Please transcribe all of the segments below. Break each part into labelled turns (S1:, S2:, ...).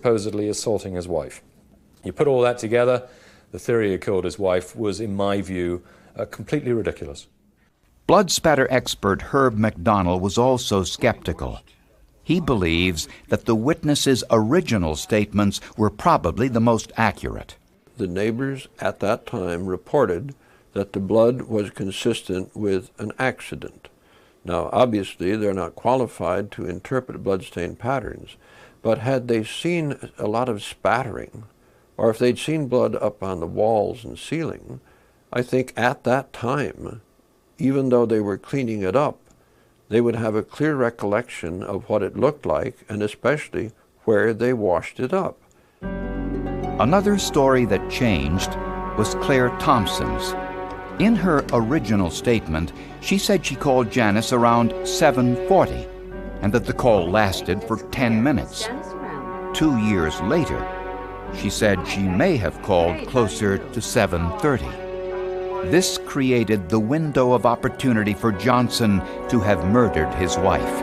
S1: supposedly assaulting his wife. You put all that together, the theory he killed his wife was, in my view, completely ridiculous.
S2: Blood spatter expert Herb McDonnell was also skeptical. He believes that the witnesses' original statements were probably the most accurate.
S3: The neighbors at that time reported that the blood was consistent with an accident. Now, obviously, they're not qualified to interpret bloodstain patterns, but had they seen a lot of spattering, or if they'd seen blood up on the walls and ceiling, I think at that time, even though they were cleaning it up, they would have a clear recollection of what it looked like, and especially where they washed it up.
S2: Another story that changed was Claire Thompson's. In her original statement, she said she called Janice around 7:40 and that the call lasted for 10 minutes. 2 years later, she said she may have called closer to 7:30. This created the window of opportunity for Johnson to have murdered his wife.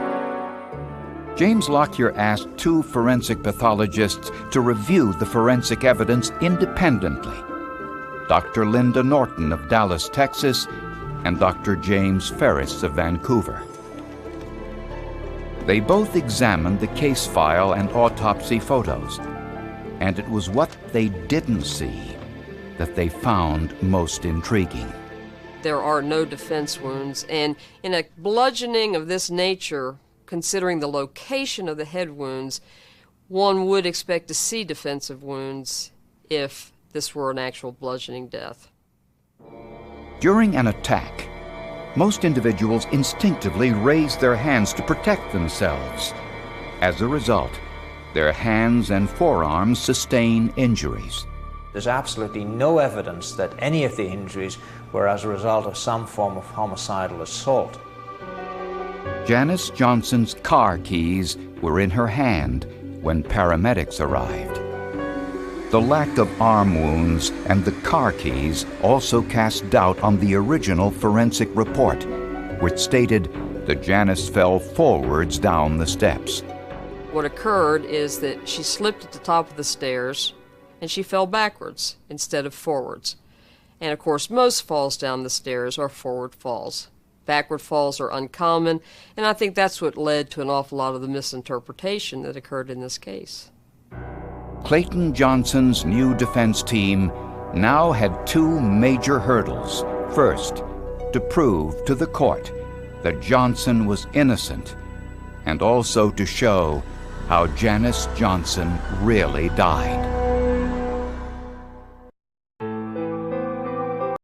S2: James Lockyer asked 2 forensic pathologists to review the forensic evidence independently: Dr. Linda Norton of Dallas, Texas, and Dr. James Ferris of Vancouver. They both examined the case file and autopsy photos, and it was what they didn't see that they found most intriguing.
S4: There are no defense wounds, and in a bludgeoning of this nature, considering the location of the head wounds, one would expect to see defensive wounds if this were an actual bludgeoning death.
S2: During an attack, most individuals instinctively raise their hands to protect themselves. As a result, their hands and forearms sustain injuries.
S5: There's absolutely no evidence that any of the injuries were as a result of some form of homicidal assault.
S2: Janice Johnson's car keys were in her hand when paramedics arrived. The lack of arm wounds and the car keys also cast doubt on the original forensic report, which stated that Janice fell forwards down the steps.
S4: What occurred is that she slipped at the top of the stairs and she fell backwards instead of forwards. And of course, most falls down the stairs are forward falls. Backward falls are uncommon, and I think that's what led to an awful lot of the misinterpretation that occurred in this case.
S2: Clayton Johnson's new defense team now had 2 major hurdles. First, to prove to the court that Johnson was innocent, and also to show how Janice Johnson really died.